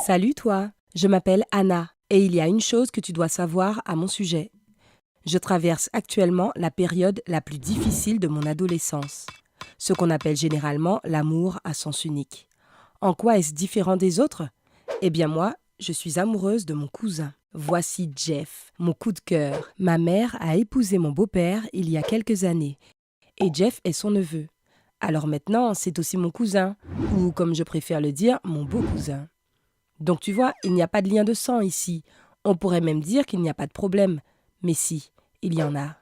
Salut toi, je m'appelle Anna et il y a une chose que tu dois savoir à mon sujet. Je traverse actuellement la période la plus difficile de mon adolescence, ce qu'on appelle généralement l'amour à sens unique. En quoi est-ce différent des autres? Eh bien moi, je suis amoureuse de mon cousin. Voici Jeff, mon coup de cœur. Ma mère a épousé mon beau-père il y a quelques années et Jeff est son neveu. Alors maintenant, c'est aussi mon cousin, ou comme je préfère le dire, mon beau cousin. Donc tu vois, il n'y a pas de lien de sang ici. On pourrait même dire qu'il n'y a pas de problème. Mais si, il y en a.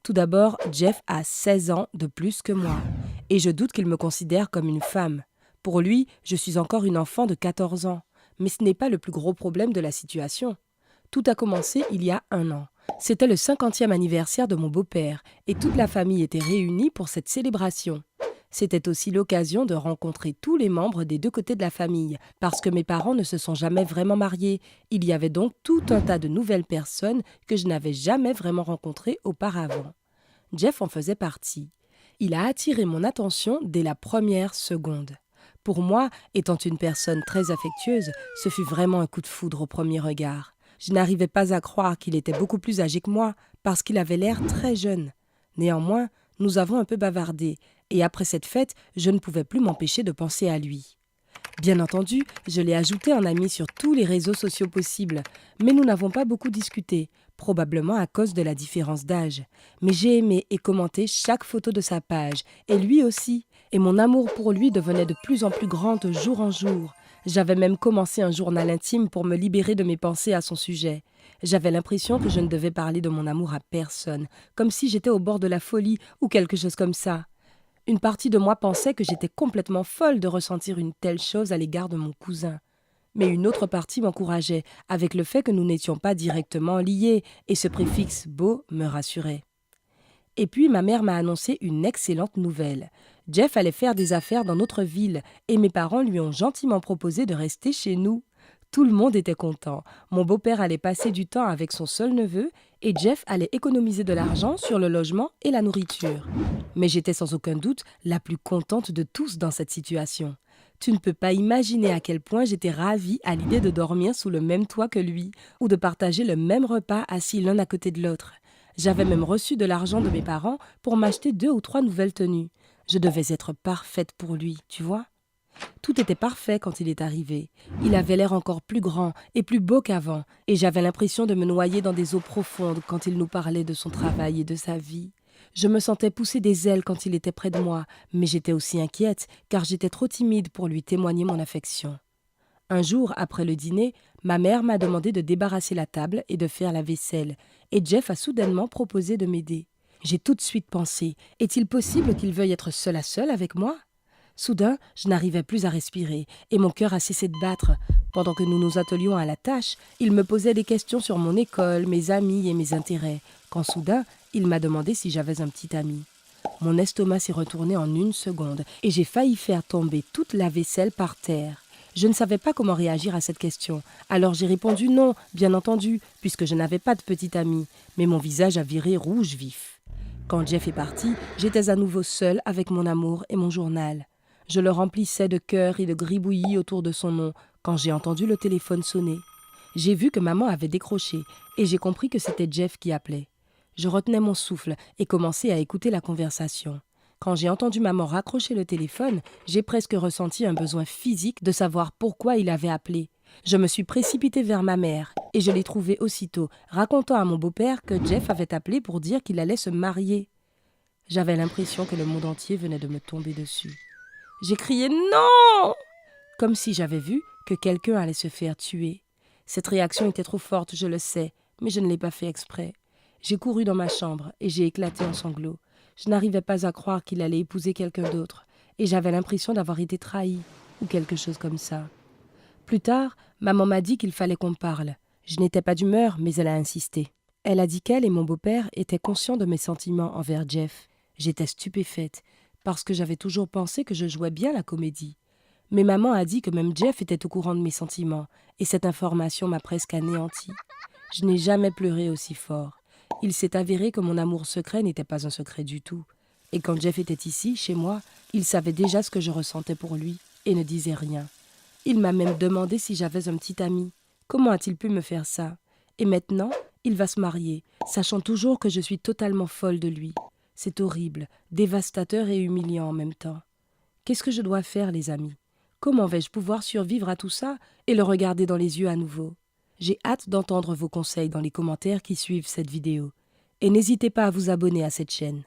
Tout d'abord, Jeff a 16 ans de plus que moi. Et je doute qu'il me considère comme une femme. Pour lui, je suis encore une enfant de 14 ans. Mais ce n'est pas le plus gros problème de la situation. Tout a commencé il y a 1 an. C'était le 50e anniversaire de mon beau-père et toute la famille était réunie pour cette célébration. C'était aussi l'occasion de rencontrer tous les membres des deux côtés de la famille, parce que mes parents ne se sont jamais vraiment mariés. Il y avait donc tout un tas de nouvelles personnes que je n'avais jamais vraiment rencontrées auparavant. Jeff en faisait partie. Il a attiré mon attention dès la première seconde. Pour moi, étant une personne très affectueuse, ce fut vraiment un coup de foudre au premier regard. Je n'arrivais pas à croire qu'il était beaucoup plus âgé que moi, parce qu'il avait l'air très jeune. Néanmoins, nous avons un peu bavardé, et après cette fête, je ne pouvais plus m'empêcher de penser à lui. Bien entendu, je l'ai ajouté en ami sur tous les réseaux sociaux possibles, mais nous n'avons pas beaucoup discuté, probablement à cause de la différence d'âge. Mais j'ai aimé et commenté chaque photo de sa page, et lui aussi, et mon amour pour lui devenait de plus en plus grand de jour en jour. J'avais même commencé un journal intime pour me libérer de mes pensées à son sujet. J'avais l'impression que je ne devais parler de mon amour à personne, comme si j'étais au bord de la folie ou quelque chose comme ça. Une partie de moi pensait que j'étais complètement folle de ressentir une telle chose à l'égard de mon cousin. Mais une autre partie m'encourageait, avec le fait que nous n'étions pas directement liés, et ce préfixe beau me rassurait. Et puis ma mère m'a annoncé une excellente nouvelle. Jeff allait faire des affaires dans notre ville, et mes parents lui ont gentiment proposé de rester chez nous. Tout le monde était content. Mon beau-père allait passer du temps avec son seul neveu, et Jeff allait économiser de l'argent sur le logement et la nourriture. Mais j'étais sans aucun doute la plus contente de tous dans cette situation. Tu ne peux pas imaginer à quel point j'étais ravie à l'idée de dormir sous le même toit que lui, ou de partager le même repas assis l'un à côté de l'autre. J'avais même reçu de l'argent de mes parents pour m'acheter 2 ou 3 nouvelles tenues. Je devais être parfaite pour lui, tu vois. Tout était parfait quand il est arrivé. Il avait l'air encore plus grand et plus beau qu'avant, et j'avais l'impression de me noyer dans des eaux profondes quand il nous parlait de son travail et de sa vie. Je me sentais pousser des ailes quand il était près de moi, mais j'étais aussi inquiète, car j'étais trop timide pour lui témoigner mon affection. Un jour, après le dîner, ma mère m'a demandé de débarrasser la table et de faire la vaisselle, et Jeff a soudainement proposé de m'aider. J'ai tout de suite pensé, est-il possible qu'il veuille être seul à seul avec moi? Soudain, je n'arrivais plus à respirer, et mon cœur a cessé de battre. Pendant que nous nous attelions à la tâche, il me posait des questions sur mon école, mes amis et mes intérêts, quand soudain, il m'a demandé si j'avais un petit ami. Mon estomac s'est retourné en 1 seconde, et j'ai failli faire tomber toute la vaisselle par terre. Je ne savais pas comment réagir à cette question, alors j'ai répondu non, bien entendu, puisque je n'avais pas de petit ami, mais mon visage a viré rouge vif. Quand Jeff est parti, j'étais à nouveau seule avec mon amour et mon journal. Je le remplissais de cœurs et de gribouillis autour de son nom quand j'ai entendu le téléphone sonner. J'ai vu que maman avait décroché et j'ai compris que c'était Jeff qui appelait. Je retenais mon souffle et commençais à écouter la conversation. Quand j'ai entendu maman raccrocher le téléphone, j'ai presque ressenti un besoin physique de savoir pourquoi il avait appelé. Je me suis précipitée vers ma mère et je l'ai trouvée aussitôt, racontant à mon beau-père que Jeff avait appelé pour dire qu'il allait se marier. J'avais l'impression que le monde entier venait de me tomber dessus. J'ai crié « Non !» comme si j'avais vu que quelqu'un allait se faire tuer. Cette réaction était trop forte, je le sais, mais je ne l'ai pas fait exprès. J'ai couru dans ma chambre et j'ai éclaté en sanglots. Je n'arrivais pas à croire qu'il allait épouser quelqu'un d'autre, et j'avais l'impression d'avoir été trahie, ou quelque chose comme ça. Plus tard, maman m'a dit qu'il fallait qu'on parle. Je n'étais pas d'humeur, mais elle a insisté. Elle a dit qu'elle et mon beau-père étaient conscients de mes sentiments envers Jeff. J'étais stupéfaite, parce que j'avais toujours pensé que je jouais bien la comédie. Mais maman a dit que même Jeff était au courant de mes sentiments, et cette information m'a presque anéantie. Je n'ai jamais pleuré aussi fort. Il s'est avéré que mon amour secret n'était pas un secret du tout. Et quand Jeff était ici, chez moi, il savait déjà ce que je ressentais pour lui, et ne disait rien. Il m'a même demandé si j'avais un petit ami. Comment a-t-il pu me faire ça? Et maintenant, il va se marier, sachant toujours que je suis totalement folle de lui. C'est horrible, dévastateur et humiliant en même temps. Qu'est-ce que je dois faire, les amis? Comment vais-je pouvoir survivre à tout ça et le regarder dans les yeux à nouveau? J'ai hâte d'entendre vos conseils dans les commentaires qui suivent cette vidéo. Et n'hésitez pas à vous abonner à cette chaîne.